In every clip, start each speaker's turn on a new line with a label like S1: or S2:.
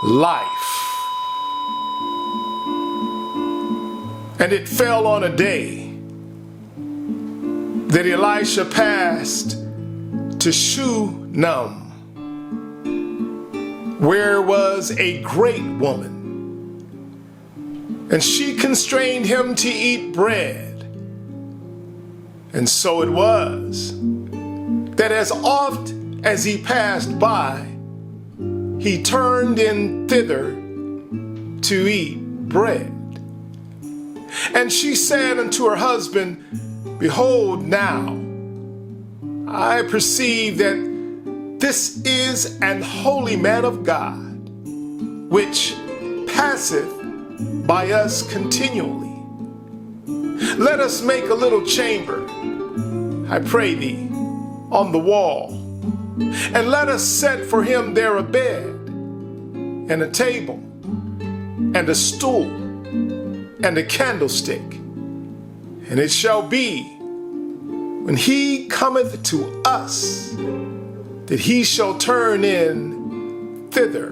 S1: life. And it fell on a day that Elisha passed to Shunem, where was a great woman, and she constrained him to eat bread. And so it was that as oft as he passed by, he turned in thither to eat bread. And she said unto her husband, Behold now, I perceive that this is an holy man of God, which passeth by us continually. Let us make a little chamber, I pray thee, on the wall, and let us set for him there a bed, and a table, and a stool, and a candlestick. And it shall be, when he cometh to us, that he shall turn in thither.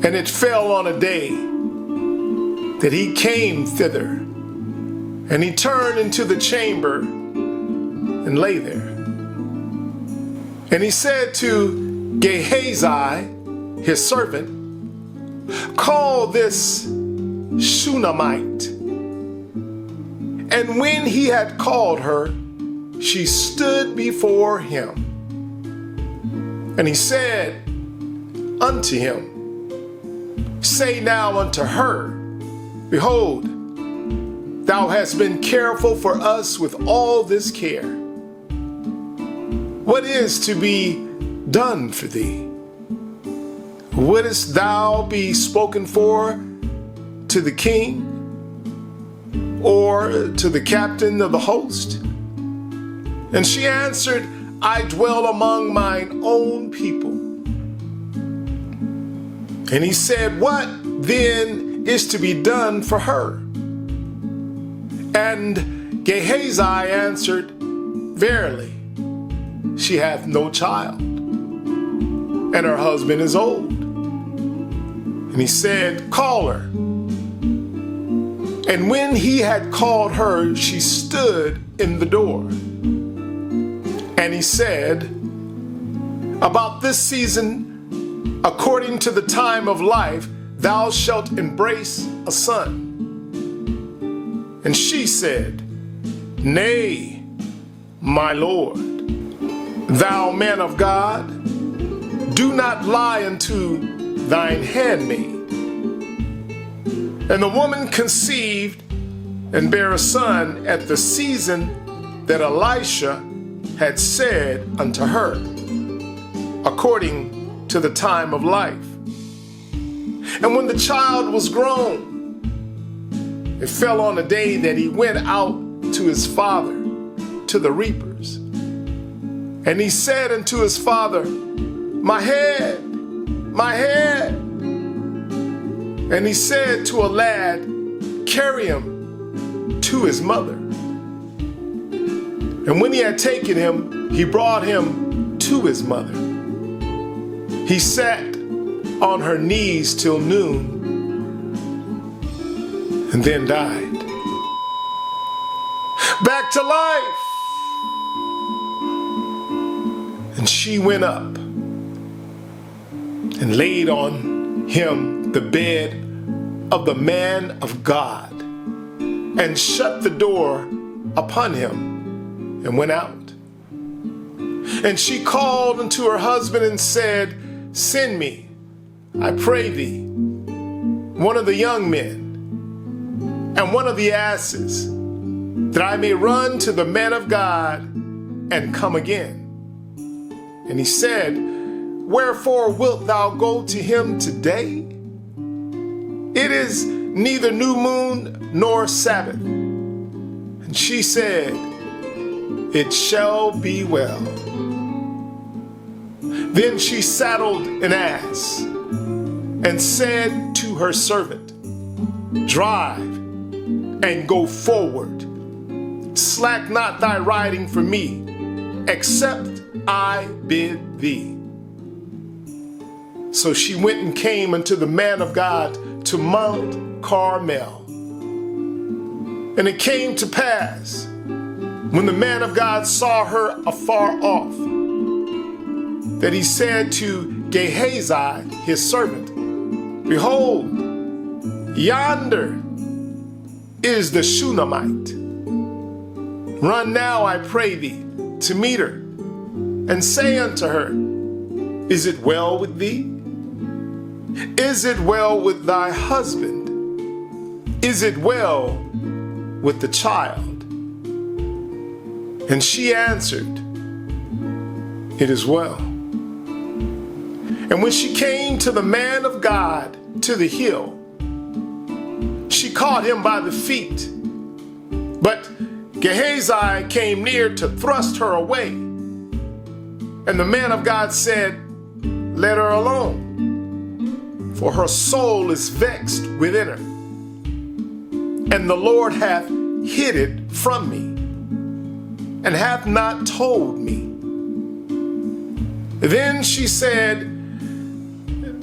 S1: And it fell on a day that he came thither, and he turned into the chamber and lay there. And he said to Gehazi, his servant, Call this Shunammite. And when he had called her, she stood before him. And he said unto him, Say now unto her, Behold, thou hast been careful for us with all this care. What is to be done for thee? Wouldest thou be spoken for to the king, or to the captain of the host? And she answered, I dwell among mine own people. And he said, What then is to be done for her? And Gehazi answered, Verily, she hath no child, and her husband is old. And he said, Call her. And when he had called her, she stood in the door. And he said, About this season, according to the time of life, thou shalt embrace a son. And she said, Nay, my Lord, thou man of God, do not lie unto thine handmaid. And the woman conceived and bare a son at the season that Elisha had said unto her, according to the time of life. And when the child was grown, it fell on a day that he went out to his father, to the reapers. And he said unto his father, My head, my head. And he said to a lad, Carry him to his mother. And when he had taken him, he brought him to his mother. He sat on her knees till noon, and then died. Back to life. And she went up and laid on him the bed of the man of God, and shut the door upon him, and went out. And she called unto her husband and said, Send me, I pray thee, one of the young men, and one of the asses, that I may run to the man of God and come again. And he said, Wherefore wilt thou go to him today? It is neither new moon nor Sabbath. And she said, It shall be well. Then she saddled an ass and said to her servant, Drive and go forward. Slack not thy riding for me, except I bid thee. So she went and came unto the man of God to Mount Carmel. And it came to pass, when the man of God saw her afar off, that he said to Gehazi, his servant, Behold, yonder is the Shunammite. Run now, I pray thee, to meet her, and say unto her, Is it well with thee? Is it well with thy husband? Is it well with the child? And she answered, It is well. And when she came to the man of God to the hill, she caught him by the feet. But Gehazi came near to thrust her away. And the man of God said, Let her alone, for her soul is vexed within her. And the Lord hath hid it from me, and hath not told me. Then she said,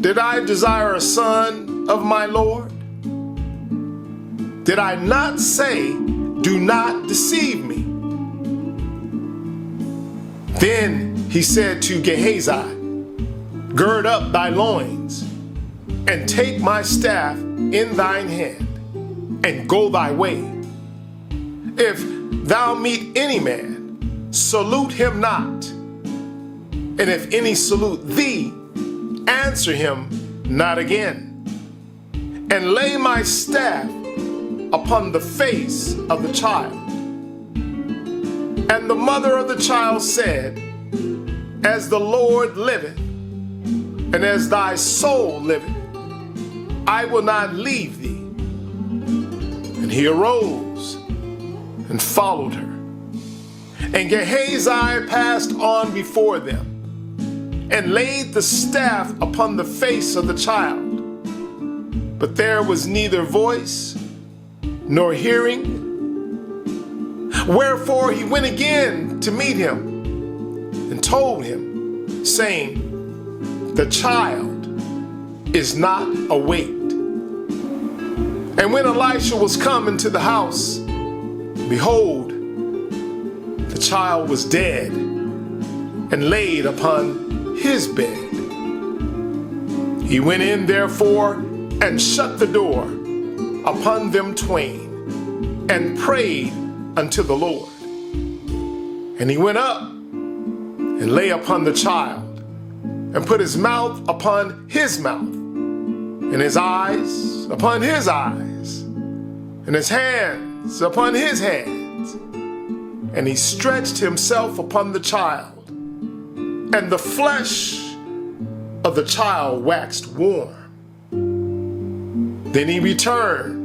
S1: Did I desire a son of my Lord? Did I not say, Do not deceive me? Then he said to Gehazi, Gird up thy loins, and take my staff in thine hand, and go thy way. If thou meet any man, salute him not. And if any salute thee, answer him not again. And lay my staff upon the face of the child. And the mother of the child said, As the Lord liveth, and as thy soul liveth, I will not leave thee. And he arose and followed her. And Gehazi passed on before them, and laid the staff upon the face of the child. But there was neither voice nor hearing. Wherefore he went again to meet him, and told him, saying, The child is not awaked. And when Elisha was come into the house, behold, the child was dead, and laid upon his bed. He went in therefore, and shut the door upon them twain, and prayed unto the Lord. And he went up, and lay upon the child, and put his mouth upon his mouth, and his eyes upon his eyes, and his hands upon his hands. And he stretched himself upon the child, and the flesh of the child waxed warm. Then he returned,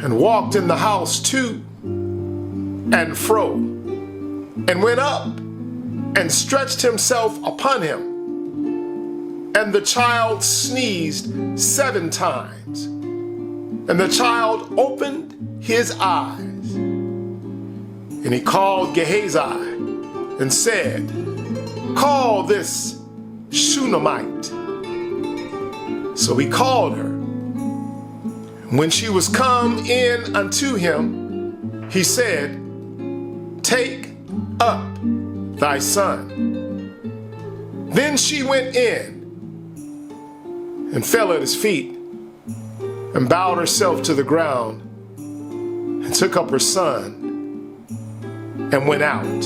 S1: and walked in the house to and fro, and went up, and stretched himself upon him. And the child sneezed 7 times. And the child opened his eyes. And he called Gehazi, and said, Call this Shunammite. So he called her. When she was come in unto him, he said, Take up thy son. Then she went in, and fell at his feet, and bowed herself to the ground, and took up her son, and went out.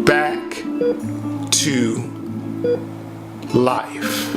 S1: Back to life.